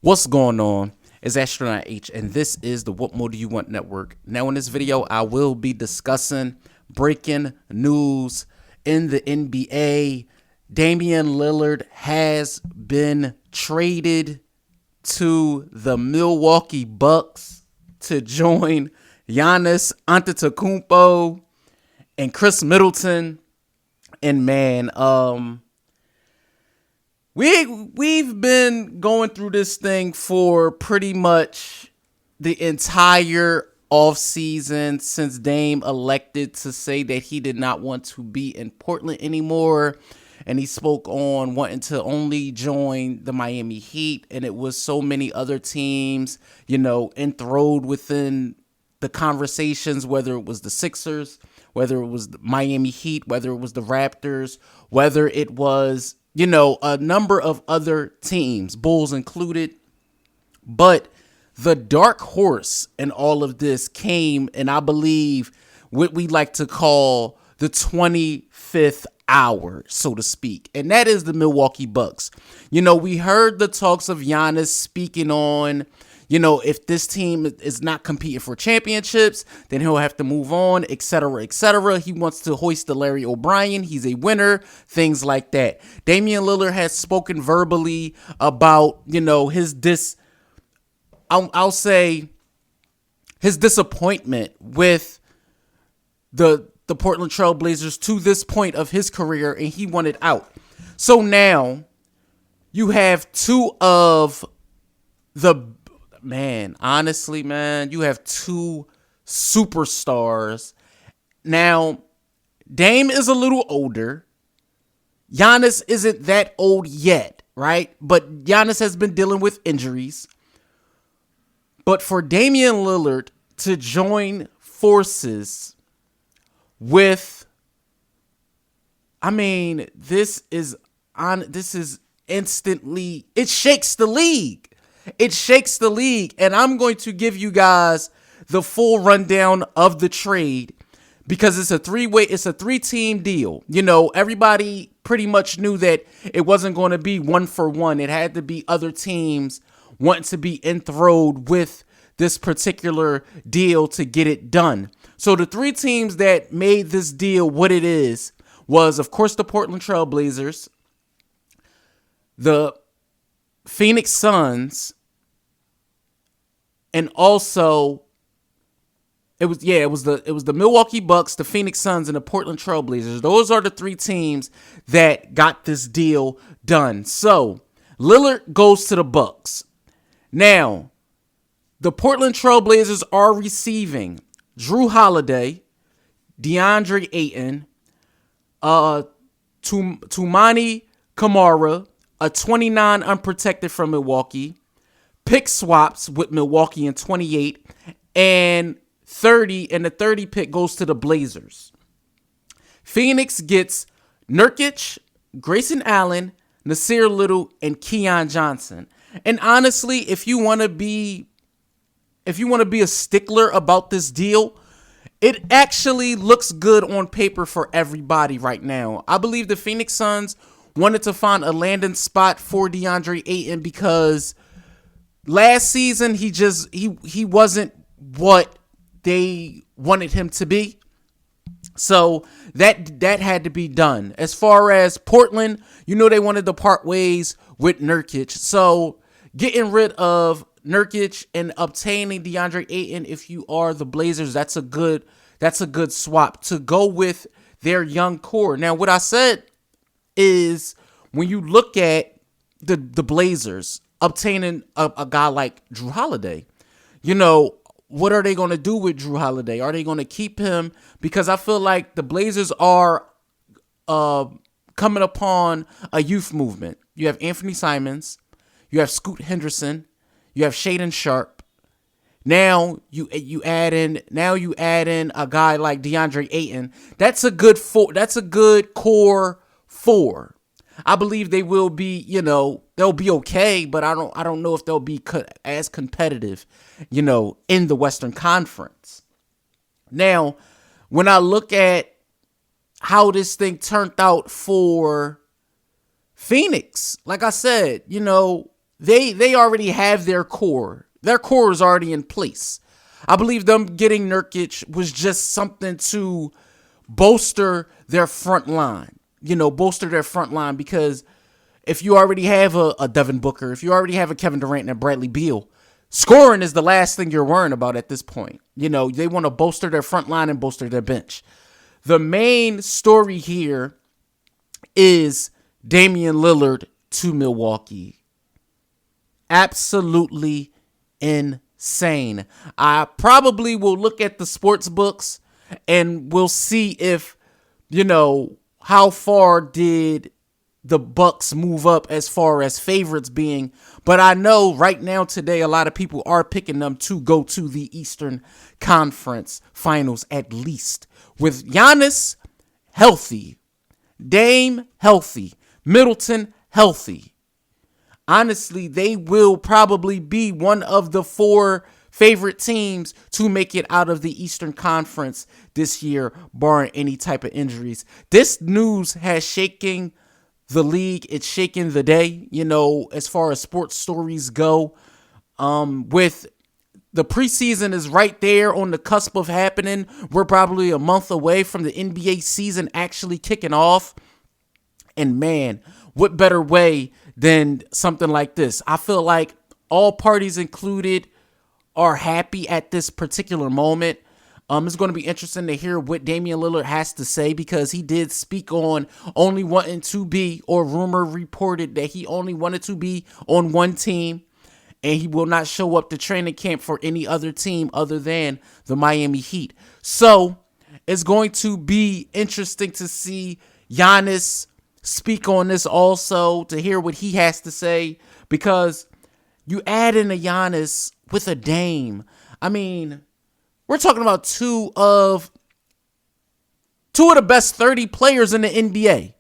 What's going on? It's Astronaut H, and this is the What More Do You Want Network. Now, in this video, I will be discussing breaking news in the NBA. Damian Lillard has been traded to the Milwaukee Bucks to join Giannis Antetokounmpo and Chris Middleton. And man, We've been going through this thing for pretty much the entire offseason since Dame elected to say that he did not want to be in Portland anymore. And he spoke on wanting to only join the Miami Heat. And it was so many other teams, enthralled within the conversations, whether it was the Sixers, whether it was the Miami Heat, whether it was the Raptors, whether it was a number of other teams, Bulls included. But the dark horse in all of this came, and I believe what we like to call the 25th hour, so to speak. And that is the Milwaukee Bucks. We heard the talks of Giannis speaking on, if this team is not competing for championships, then he'll have to move on, et cetera, et cetera. He wants to hoist the Larry O'Brien. He's a winner, things like that. Damian Lillard has spoken verbally about, I'll say his disappointment with the Portland Trailblazers to this point of his career, and he wanted out. So now you have two of the honestly, you have two superstars. Now, Dame is a little older. Giannis isn't that old yet, right? But Giannis has been dealing with injuries. But for Damian Lillard to join forces with, this is instantly, it shakes the league. It shakes the league, and I'm going to give you guys the full rundown of the trade because it's a three-team deal. Everybody pretty much knew that it wasn't going to be one for one. It had to be other teams wanting to be enthralled with this particular deal to get it done. So the three teams that made this deal what it is was, of course, the Portland Trailblazers, the Phoenix Suns, and also it was the Milwaukee Bucks, the Phoenix Suns, and the Portland Trailblazers. Those are the three teams that got this deal done. So Lillard goes to the Bucks. Now, the Portland Trailblazers are receiving Jrue Holiday, DeAndre Ayton, Toumani Camara, a 29 unprotected from Milwaukee, pick swaps with Milwaukee in 28, and 30, and the 30 pick goes to the Blazers. Phoenix gets Nurkic, Grayson Allen, Nasir Little, and Keon Johnson. And honestly, if you want to be a stickler about this deal, it actually looks good on paper for everybody right now. I believe the Phoenix Suns wanted to find a landing spot for DeAndre Ayton because last season he wasn't what they wanted him to be. So that had to be done. As far as Portland, they wanted to part ways with Nurkic. So getting rid of Nurkic and obtaining DeAndre Ayton, if you are the Blazers, that's a good swap to go with their young core. Now, what I said is when you look at the Blazers obtaining a guy like Jrue Holiday, what are they going to do with Jrue Holiday? Are they going to keep him? Because I feel like the Blazers are coming upon a youth movement. You have Anthony Simons, you have Scoot Henderson, you have Shaedon Sharpe. Now you add in a guy like DeAndre Ayton. That's a good core four. I believe they will be, they'll be okay, but I don't know if they'll be as competitive, in the Western Conference. Now, when I look at how this thing turned out for Phoenix, like I said, they already have their core. Their core is already in place. I believe them getting Nurkic was just something to bolster their front line. Bolster their front line, because if you already have a Devin Booker, if you already have a Kevin Durant and a Bradley Beal, scoring is the last thing you're worrying about at this point. They want to bolster their front line and bolster their bench. The main story here is Damian Lillard to Milwaukee. Absolutely insane. I probably will look at the sports books and we'll see if, how far did the Bucks move up as far as favorites being. But I know right now today, a lot of people are picking them to go to the Eastern Conference Finals at least. With Giannis healthy, Dame healthy, Middleton healthy. Honestly, they will probably be one of the 4 favorite teams to make it out of the Eastern Conference this year, barring any type of injuries. This news has shaken the league. It's shaking the day, as far as sports stories go. With the preseason is right there on the cusp of happening. We're probably a month away from the NBA season actually kicking off. And man, what better way than something like this? I feel like all parties included are happy at this particular moment. It's going to be interesting to hear what Damian Lillard has to say, because he did speak on only wanting to be, or rumor reported that he only wanted to be on one team, and he will not show up to training camp for any other team other than the Miami Heat. So it's going to be interesting to see Giannis speak on this also, to hear what he has to say, because you add in a Giannis with a Dame. I mean, we're talking about two of the best 30 players in the NBA.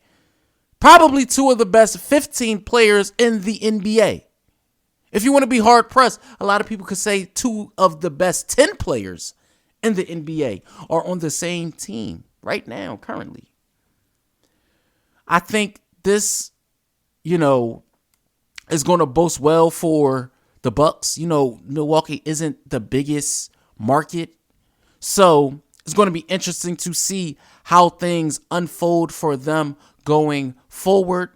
Probably 2 of the best 15 players in the NBA. If you want to be hard pressed, a lot of people could say 2 of the best 10 players in the NBA are on the same team right now, currently. I think this, is going to boast well for the Bucks. Milwaukee isn't the biggest market, so it's going to be interesting to see how things unfold for them going forward,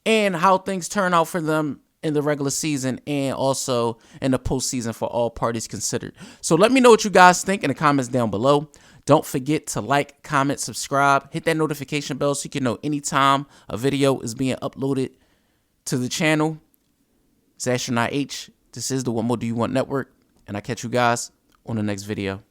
and how things turn out for them in the regular season and also in the postseason for all parties considered. So let me know what you guys think in the comments down below. Don't forget to like, comment, subscribe, hit that notification bell so you can know anytime a video is being uploaded to the channel. It's Astronaut H. This is the What More Do You Want Network, and I catch you guys on the next video.